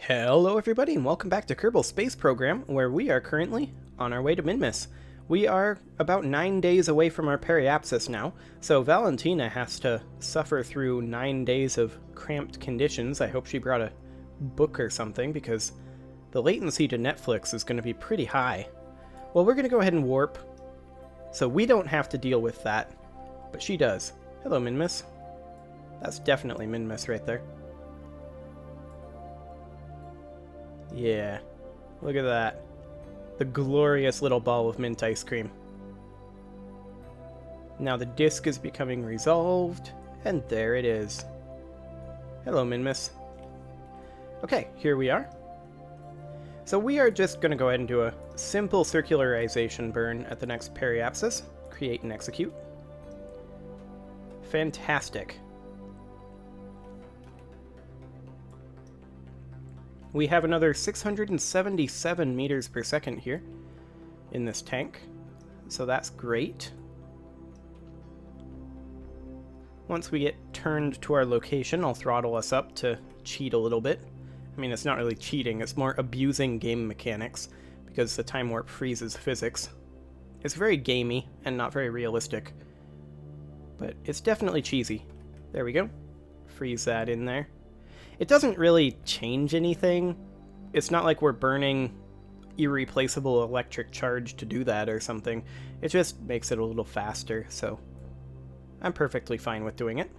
Hello everybody and welcome back to Kerbal Space Program, where we are currently on our way to Minmus. We are about 9 days away from our periapsis now, so Valentina has to suffer through 9 days of cramped conditions. I hope she brought a book or something, because the latency to Netflix is going to be pretty high. Well, we're going to go ahead and warp, so we don't have to deal with that, but she does. Hello, Minmus. That's definitely Minmus right there. Yeah, look at that. The glorious little ball of mint ice cream. Now the disc is becoming resolved, and there it is. Hello, Minmus. Okay, here we are. So we are just going to go ahead and do a simple circularization burn at the next periapsis. Create and execute. Fantastic. We have another 677 meters per second here in this tank, so that's great. Once we get turned to our location, I'll throttle us up to cheat a little bit. I mean, it's not really cheating, it's more abusing game mechanics, because the time warp freezes physics. It's very gamey and not very realistic, but it's definitely cheesy. There we go. Freeze that in there. It doesn't really change anything. It's not like we're burning irreplaceable electric charge to do that or something. It just makes it a little faster, so I'm perfectly fine with doing it.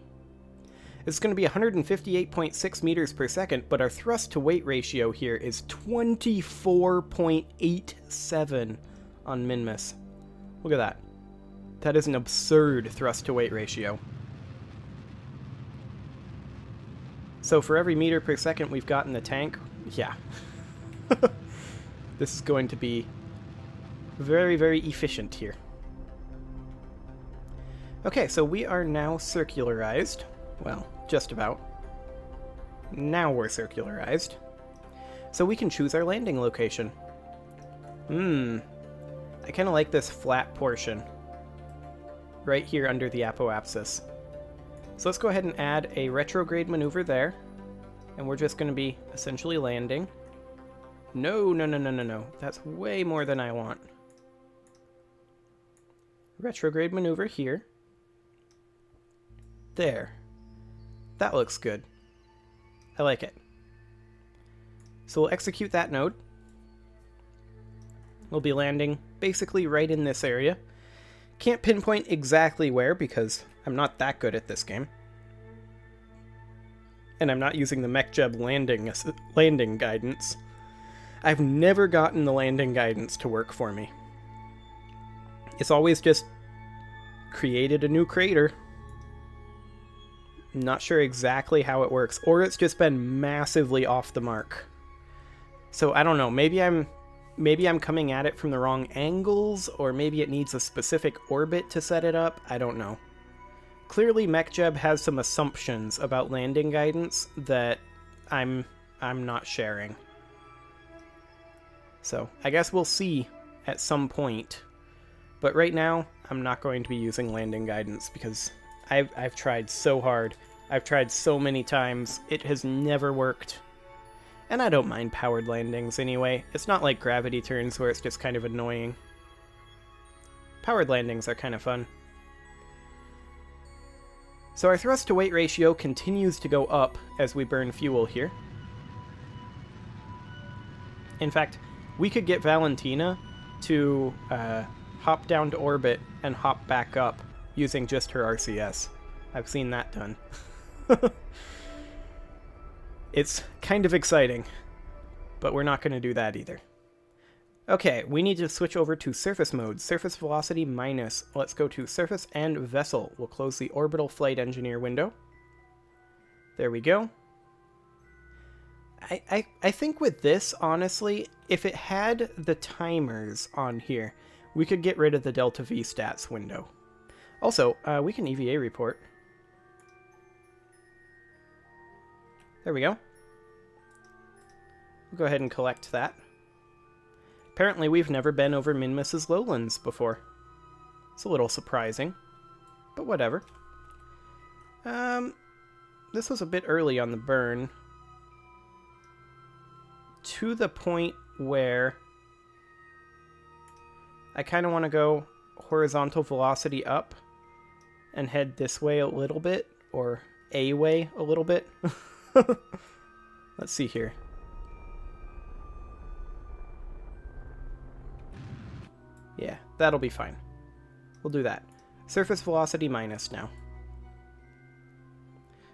It's going to be 158.6 meters per second, but our thrust to weight ratio here is 24.87 on Minmus. Look at that. That is an absurd thrust to weight ratio. So for every meter per second we've got in the tank, yeah. This is going to be very, very efficient here. Okay, so we are now circularized. Well, just about. Now we're circularized. So we can choose our landing location. I kind of like this flat portion. Right here under the apoapsis. So let's go ahead and add a retrograde maneuver there. And we're just going to be essentially landing. No. That's way more than I want. Retrograde maneuver here. There. That looks good. I like it. So we'll execute that node. We'll be landing basically right in this area. Can't pinpoint exactly where because I'm not that good at this game. And I'm not using the MechJeb landing guidance. I've never gotten the landing guidance to work for me. It's always just created a new crater. Not sure exactly how it works, or it's just been massively off the mark. So I don't know, maybe I'm coming at it from the wrong angles, or maybe it needs a specific orbit to set it up. I don't know. Clearly, MechJeb has some assumptions about landing guidance that I'm not sharing. So I guess we'll see at some point. But right now, I'm not going to be using landing guidance because I've tried so hard. I've tried so many times. It has never worked. And I don't mind powered landings anyway. It's not like gravity turns where it's just kind of annoying. Powered landings are kind of fun. So our thrust to weight ratio continues to go up as we burn fuel here. In fact, we could get Valentina to hop down to orbit and hop back up using just her RCS. I've seen that done. It's kind of exciting, but we're not going to do that either. Okay, we need to switch over to surface mode. Surface velocity minus. Let's go to surface and vessel. We'll close the orbital flight engineer window. There we go. I think with this, honestly, if it had the timers on here, we could get rid of the Delta V stats window. Also, we can EVA report. There we go. We'll go ahead and collect that. Apparently we've never been over Minmus's lowlands before. It's a little surprising, but whatever. This was a bit early on the burn. to the point where I kind of want to go horizontal velocity up and head this way a little bit, or a way a little bit. Let's see here. Yeah, that'll be fine. We'll do that. Surface velocity minus now.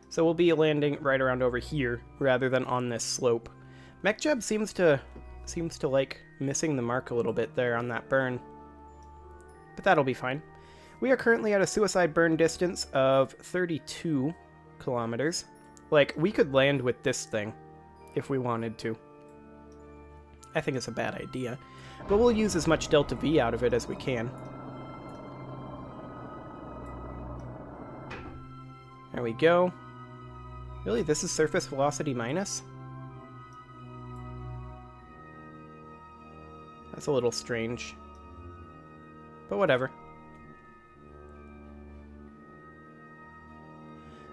So we'll be landing right around over here rather than on this slope. MechJeb seems to like missing the mark a little bit there on that burn. But that'll be fine. We are currently at a suicide burn distance of 32 kilometers. Like, we could land with this thing if we wanted to. I think it's a bad idea. But we'll use as much delta V out of it as we can. There we go. Really, this is surface velocity minus? That's a little strange. But whatever.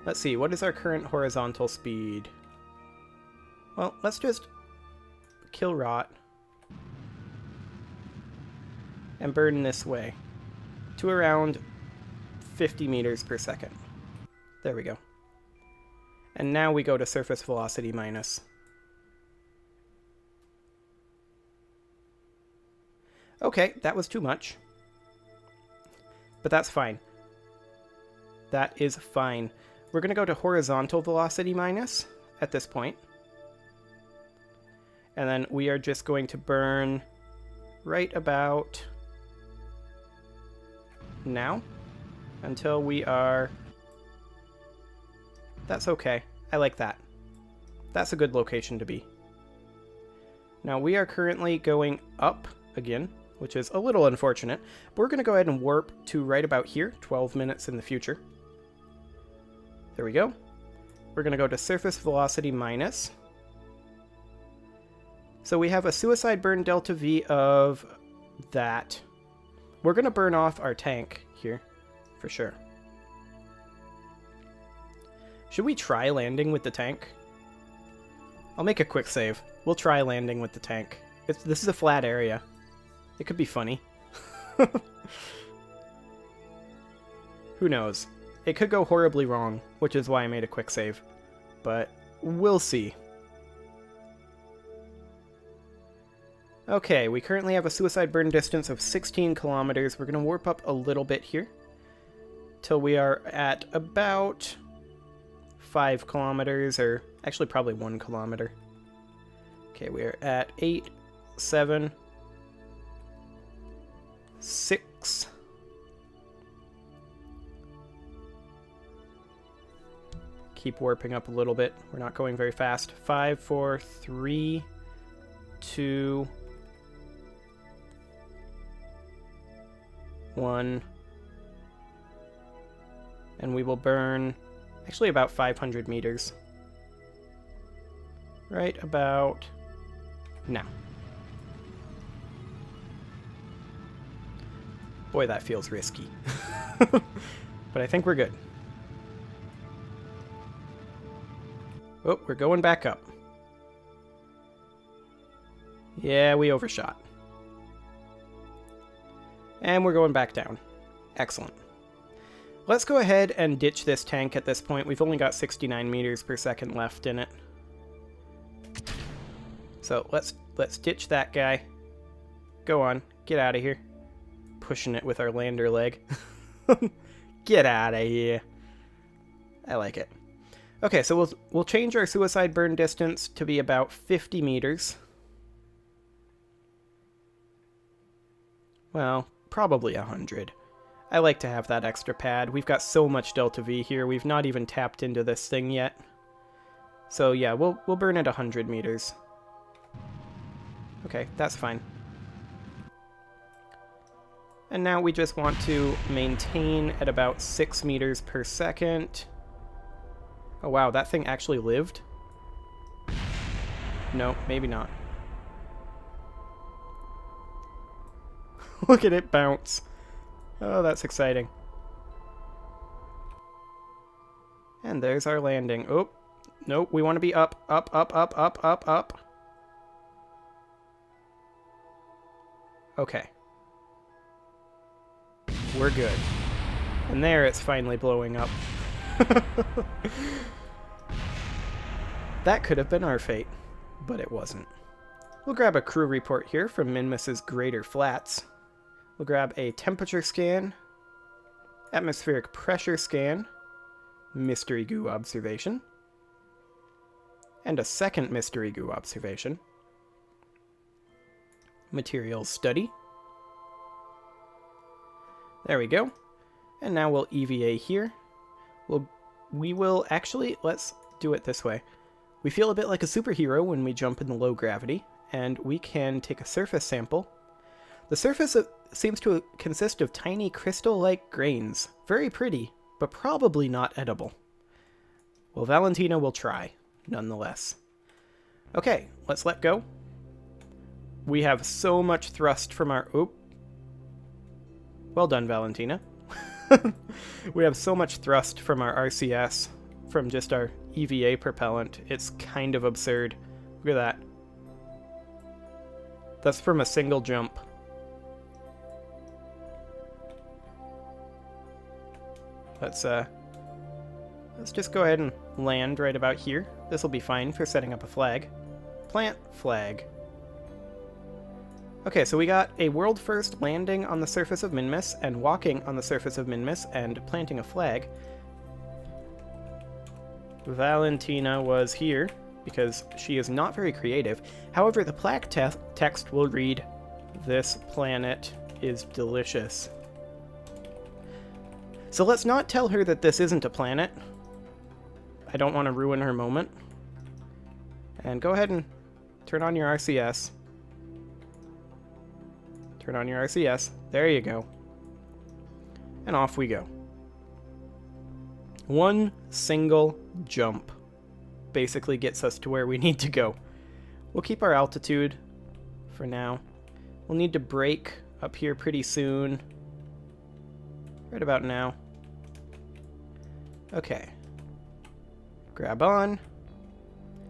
Let's see, what is our current horizontal speed? Well, let's just kill rot and burn this way to around 50 meters per second. There we go. And now we go to surface velocity minus. Okay, that was too much. But that's fine. That is fine. We're going to go to horizontal velocity minus at this point. And then we are just going to burn right about now until we are... That's okay. I like that. That's a good location to be. Now we are currently going up again, which is a little unfortunate. But we're going to go ahead and warp to right about here, 12 minutes in the future. There we go. We're going to go to surface velocity minus. So we have a suicide burn delta V of that. We're going to burn off our tank here, for sure. Should we try landing with the tank? I'll make a quick save. We'll try landing with the tank. This is a flat area. It could be funny. Who knows? It could go horribly wrong, which is why I made a quick save. But we'll see. Okay, we currently have a suicide burn distance of 16 kilometers. We're going to warp up a little bit here till we are at about 5 kilometers, or actually probably 1 kilometer. Okay, we are at 8, 7, 6, keep warping up a little bit. We're not going very fast. 5, 4, 3, 2, 1, and we will burn actually about 500 meters. Right about now. Boy, that feels risky. But I think we're good. Oh, we're going back up. Yeah, we overshot. And we're going back down. Excellent. Let's go ahead and ditch this tank at this point. We've only got 69 meters per second left in it. So let's ditch that guy. Go on, get out of here. Pushing it with our lander leg. Get out of here. I like it. Okay, so we'll change our suicide burn distance to be about 50 meters. Well, probably 100. I like to have that extra pad. We've got so much delta V here. We've not even tapped into this thing yet. So yeah, we'll burn at 100 meters. Okay, that's fine. And now we just want to maintain at about 6 meters per second. Oh wow, that thing actually lived? No, maybe not. Look at it bounce. Oh, that's exciting. And there's our landing. Oh, nope, we want to be up, up, up, up, up, up, up. Okay. We're good. And there it's finally blowing up. That could have been our fate, but it wasn't. We'll grab a crew report here from Minmus's Greater Flats. We'll grab a temperature scan, atmospheric pressure scan, mystery goo observation, and a second mystery goo observation. Materials study. There we go. And now we'll EVA here. We will actually, let's do it this way. We feel a bit like a superhero when we jump in the low gravity, and we can take a surface sample. The surface seems to consist of tiny crystal-like grains. Very pretty, but probably not edible. Well, Valentina will try, nonetheless. Okay, let's let go. We have so much thrust from our... Oop. Well done, Valentina. We have so much thrust from our RCS, from just our EVA propellant. It's kind of absurd. Look at that. That's from a single jump. Let's just go ahead and land right about here. This will be fine for setting up a flag. Plant flag. Okay, so we got a world first landing on the surface of Minmus and walking on the surface of Minmus and planting a flag. Valentina was here because she is not very creative. However, the plaque text will read, "This planet is delicious." So let's not tell her that this isn't a planet. I don't want to ruin her moment. And go ahead and turn on your RCS. Turn on your RCS. There you go. And off we go. One single jump basically gets us to where we need to go. We'll keep our altitude for now. We'll need to brake up here pretty soon. Right about now. Okay. Grab on.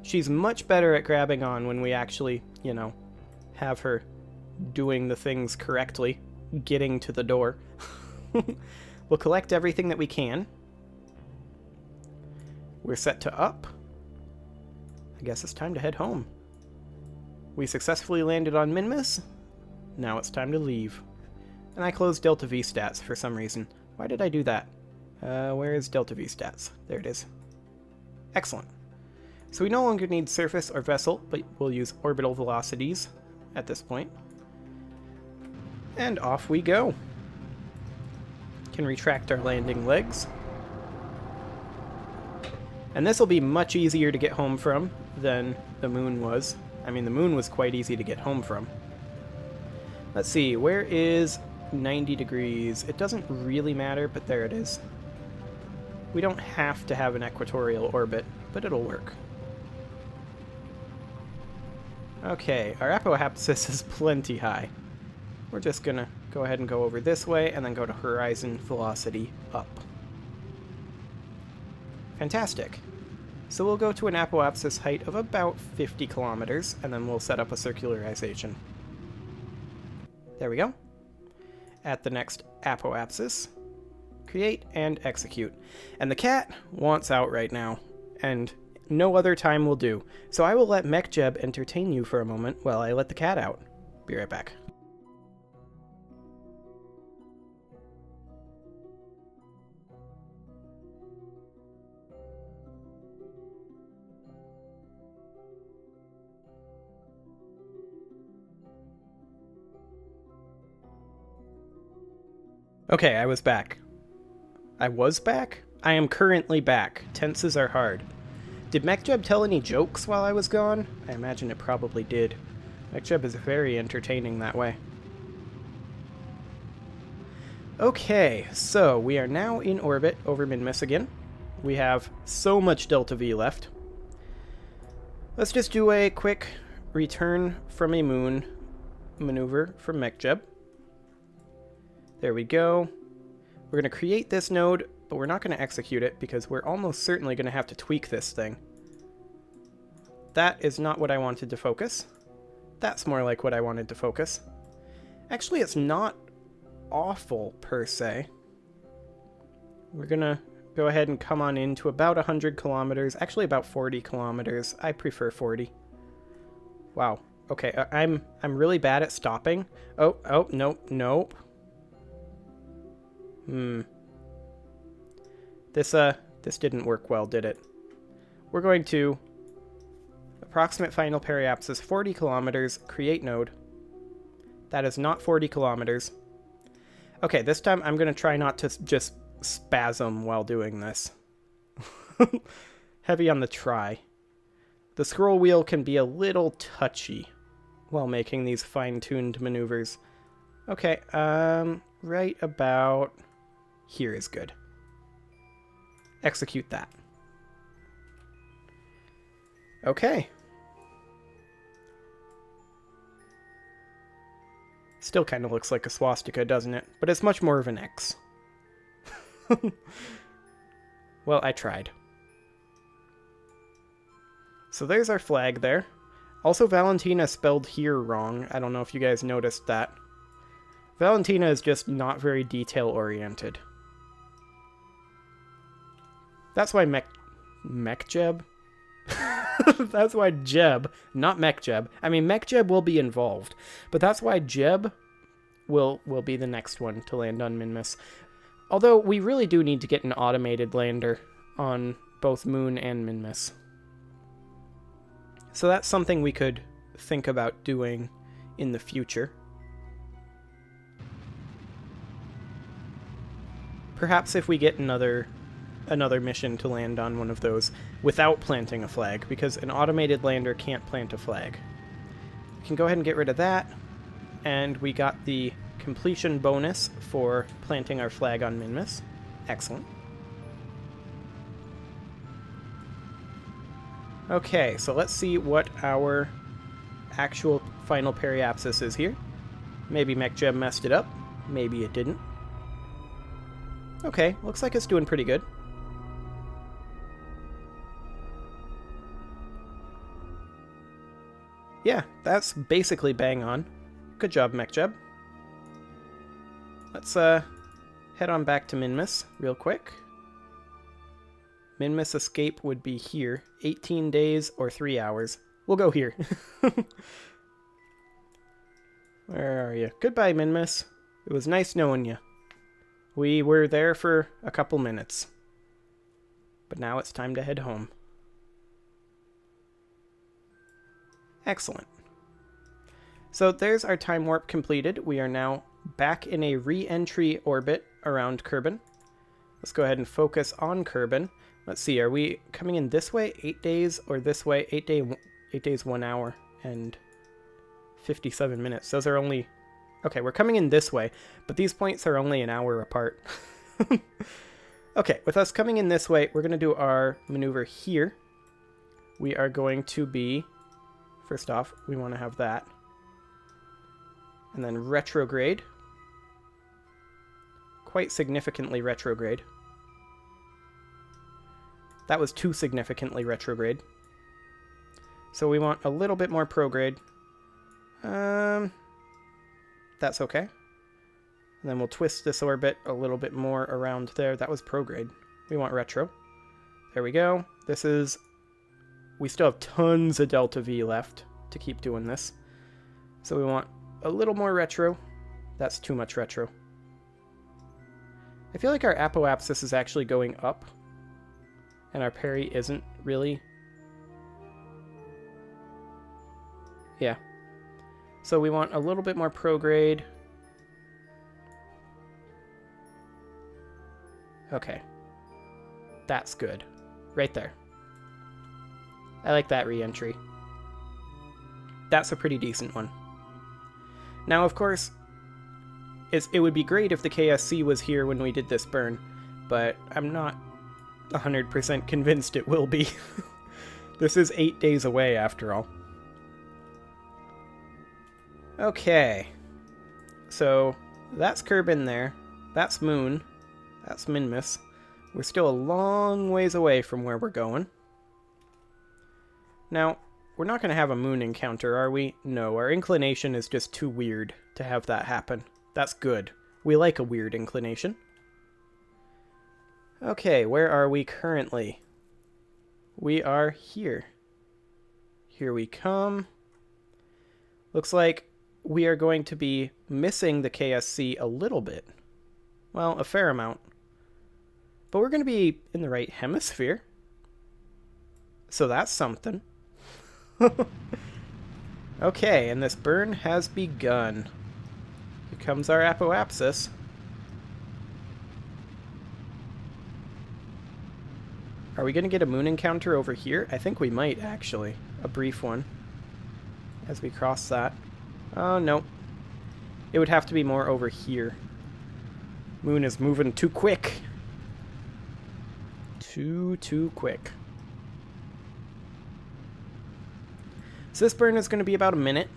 She's much better at grabbing on when we actually, you know, have her doing the things correctly, getting to the door. We'll collect everything that we can. We're set to up. I guess it's time to head home. We successfully landed on Minmus. Now it's time to leave. And I closed Delta V stats for some reason. Why did I do that? Where is Delta V stats? There it is. Excellent. So we no longer need surface or vessel, but we'll use orbital velocities at this point. And off we go. Can retract our landing legs. And this will be much easier to get home from than the moon was. I mean, the moon was quite easy to get home from. Let's see, where is 90 degrees? It doesn't really matter, but there it is. We don't have to have an equatorial orbit, but it'll work. Okay, our apoapsis is plenty high. We're just gonna go ahead and go over this way and then go to horizon velocity up. Fantastic. So we'll go to an apoapsis height of about 50 kilometers, and then we'll set up a circularization. There we go. At the next apoapsis, create and execute. And the cat wants out right now, and no other time will do. So I will let MechJeb entertain you for a moment while I let the cat out. Be right back. Okay, I was back. I was back? I am currently back. Tenses are hard. Did MechJeb tell any jokes while I was gone? I imagine it probably did. MechJeb is very entertaining that way. Okay, so we are now in orbit over Minmus again. We have so much Delta V left. Let's just do a quick return from a moon maneuver from MechJeb. There we go. We're going to create this node, but we're not going to execute it because we're almost certainly going to have to tweak this thing. That is not what I wanted to focus. That's more like what I wanted to focus. Actually, it's not awful, per se. We're gonna go ahead and come on into about 100 kilometers. Actually, about 40 kilometers. I prefer 40. Wow. Okay, I'm really bad at stopping. Oh, nope. This didn't work well, did it? We're going to approximate final periapsis 40 kilometers, create node. That is not 40 kilometers. Okay, this time I'm going to try not to just spasm while doing this. Heavy on the try. The scroll wheel can be a little touchy while making these fine-tuned maneuvers. Okay, right about here is good. Execute that. Okay. Still kind of looks like a swastika, doesn't it? But it's much more of an X. Well, I tried. So there's our flag there. Also, Valentina spelled here wrong. I don't know if you guys noticed that. Valentina is just not very detail-oriented. That's why Mekjeb? That's why Jeb, not Mekjeb. I mean, Mekjeb will be involved, but that's why Jeb will be the next one to land on Minmus. Although, we really do need to get an automated lander on both Moon and Minmus. So that's something we could think about doing in the future. Perhaps if we get another mission to land on one of those without planting a flag, because an automated lander can't plant a flag. We can go ahead and get rid of that, and we got the completion bonus for planting our flag on Minmus. Excellent. Okay, so let's see what our actual final periapsis is here. Maybe Mekjeb messed it up. Maybe it didn't. Okay, looks like it's doing pretty good. Yeah, that's basically bang on. Good job, Mekjeb. Let's head on back to Minmus real quick. Minmus escape would be here. 18 days or 3 hours. We'll go here. Where are you? Goodbye, Minmus. It was nice knowing you. We were there for a couple minutes. But now it's time to head home. Excellent. So there's our time warp completed. We are now back in a re-entry orbit around Kerbin. Let's go ahead and focus on Kerbin. Let's see, are we coming in this way, 8 days, or this way, 8 days, 1 hour, and 57 minutes. Those are only... Okay, we're coming in this way, but these points are only an hour apart. Okay, with us coming in this way, we're going to do our maneuver here. We are going to be... First off, we want to have that. And then retrograde. Quite significantly retrograde. That was too significantly retrograde. So we want a little bit more prograde. That's okay. And then we'll twist this orbit a little bit more around there. That was prograde. We want retro. There we go. This is... We still have tons of delta V left to keep doing this. So we want a little more retro. That's too much retro. I feel like our apoapsis is actually going up. And our peri isn't really. Yeah. So we want a little bit more prograde. Okay. That's good. Right there. I like that re-entry. That's a pretty decent one. Now, of course, it would be great if the KSC was here when we did this burn, but I'm not 100% convinced it will be. This is 8 days away, after all. Okay. So, that's Kerbin there. That's Moon. That's Minmus. We're still a long ways away from where we're going. Now, we're not going to have a moon encounter, are we? No, our inclination is just too weird to have that happen. That's good. We like a weird inclination. Okay, where are we currently? We are here. Here we come. Looks like we are going to be missing the KSC a little bit. Well, a fair amount. But we're going to be in the right hemisphere. So that's something. Okay, and this burn has begun. Here comes our apoapsis. Are we going to get a moon encounter over here? I think we might, actually. A brief one. As we cross that. Oh, no. It would have to be more over here. Moon is moving too quick. Too quick. So this burn is going to be about a minute.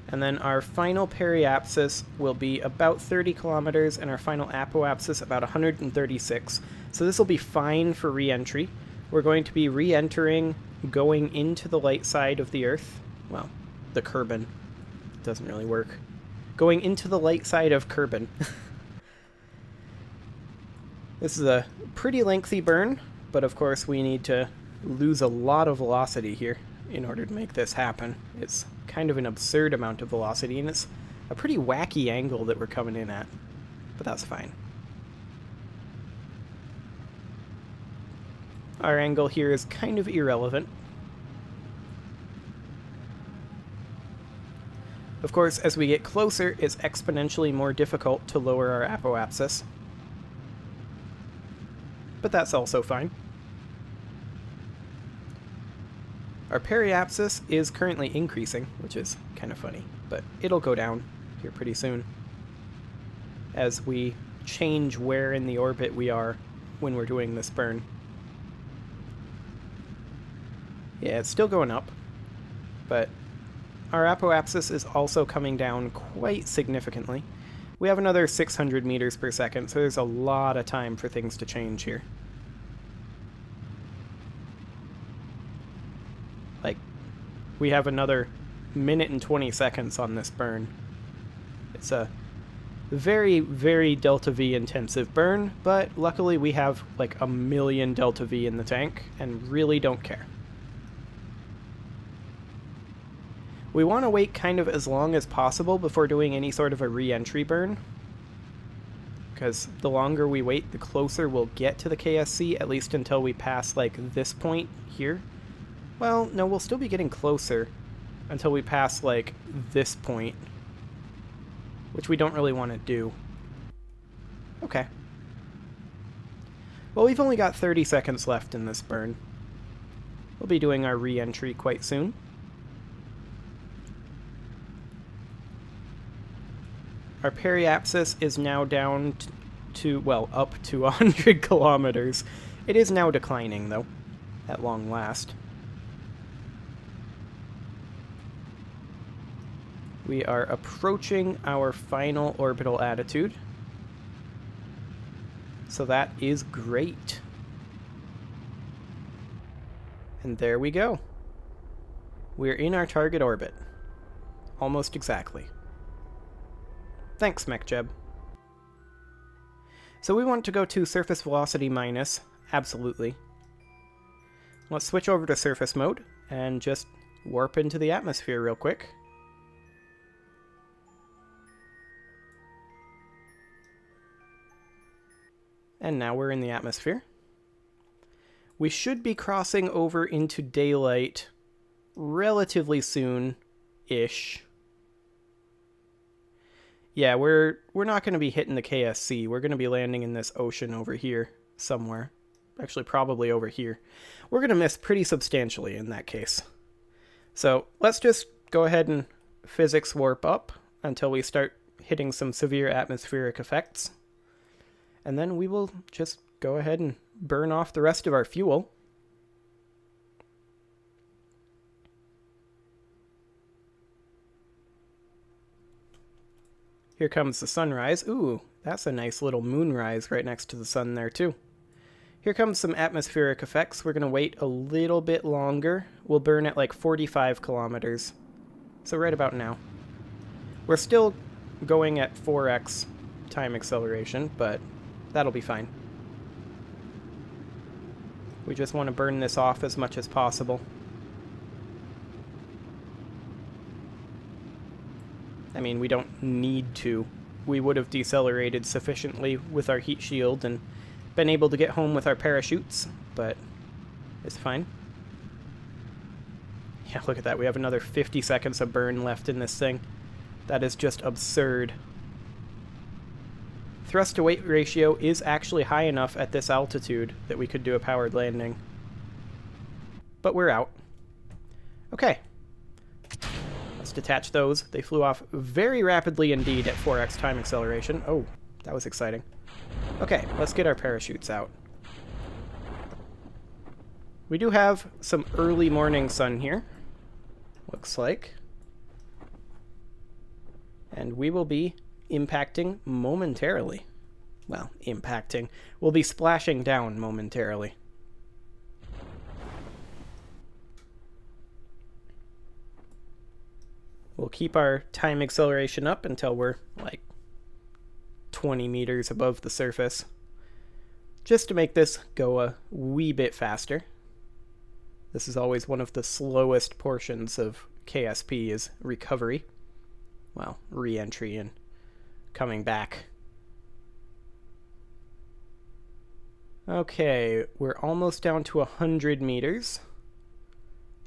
And then our final periapsis will be about 30 kilometers, and our final apoapsis about 136. So this will be fine for re-entry. We're going to be re-entering, going into the light side of the Earth. Well, the Kerbal. Doesn't really work. Going into the light side of Kerbal. This is a pretty lengthy burn, but of course we need to lose a lot of velocity here in order to make this happen. It's kind of an absurd amount of velocity, and it's a pretty wacky angle that we're coming in at, but that's fine. Our angle here is kind of irrelevant. Of course, as we get closer, it's exponentially more difficult to lower our apoapsis. But that's also fine. Our periapsis is currently increasing, which is kind of funny, but it'll go down here pretty soon as we change where in the orbit we are when we're doing this burn. Yeah, it's still going up, but our apoapsis is also coming down quite significantly. We have another 600 meters per second, so there's a lot of time for things to change here. Like, we have another minute and 20 seconds on this burn. It's a very, very delta V intensive burn, but luckily we have like 1 million delta V in the tank and really don't care. We want to wait kind of as long as possible before doing any sort of a re-entry burn, because the longer we wait, the closer we'll get to the KSC, at least until we pass like this point here. Well, no, we'll still be getting closer until we pass like this point, which we don't really want to do. Okay. Well, we've only got 30 seconds left in this burn. We'll be doing our re-entry quite soon. Our periapsis is now down to, well, up to 100 kilometers. It is now declining, though, at long last. We are approaching our final orbital attitude. So that is great. And there we go. We're in our target orbit. Almost exactly. Thanks, MechJeb. So we want to go to surface velocity minus, absolutely. Let's switch over to surface mode and just warp into the atmosphere real quick. And now we're in the atmosphere. We should be crossing over into daylight relatively soon-ish. Yeah, we're not going to be hitting the KSC. We're going to be landing in this ocean over here somewhere. Actually, probably over here. We're going to miss pretty substantially in that case. So let's just go ahead and physics warp up until we start hitting some severe atmospheric effects. And then we will just go ahead and burn off the rest of our fuel. Here comes the sunrise. Ooh, that's a nice little moonrise right next to the sun there too. Here comes some atmospheric effects. We're going to wait a little bit longer. We'll burn at like 45 kilometers. So right about now. We're still going at 4x time acceleration, but that'll be fine. We just want to burn this off as much as possible. I mean, we don't need to. We would have decelerated sufficiently with our heat shield and been able to get home with our parachutes, but it's fine. Yeah, look at that. We have another 50 seconds of burn left in this thing. That is just absurd. Thrust to weight ratio is actually high enough at this altitude that we could do a powered landing. But we're out. Okay. Let's detach those. They flew off very rapidly indeed at 4x time acceleration. Oh, that was exciting. Okay, let's get our parachutes out. We do have some early morning sun here, looks like. And we will be impacting momentarily. Well, impacting. We'll be splashing down momentarily. We'll keep our time acceleration up until we're like 20 meters above the surface, just to make this go a wee bit faster. This is always one of the slowest portions of KSP, is recovery. Well, re-entry and coming back. Okay, we're almost down to 100 meters.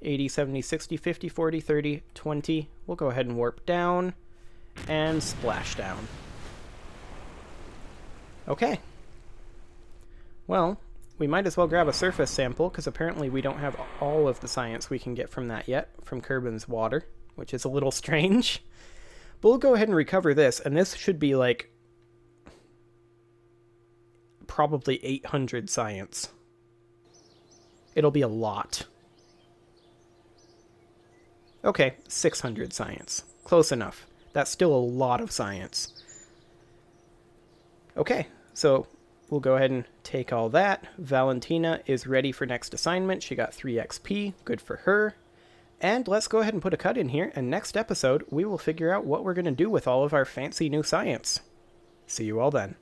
80, 70, 60, 50, 40, 30, 20. We'll go ahead and warp down and splash down. Okay. Well, we might as well grab a surface sample, because apparently we don't have all of the science we can get from that yet, from Kerbin's water, which is a little strange. But we'll go ahead and recover this, and this should be like probably 800 science. It'll be a lot. Okay, 600 science. Close enough. That's still a lot of science. Okay, so we'll go ahead and take all that. Valentina is ready for next assignment. She got 3 XP. Good for her. And let's go ahead and put a cut in here, and next episode we will figure out what we're going to do with all of our fancy new science. See you all then.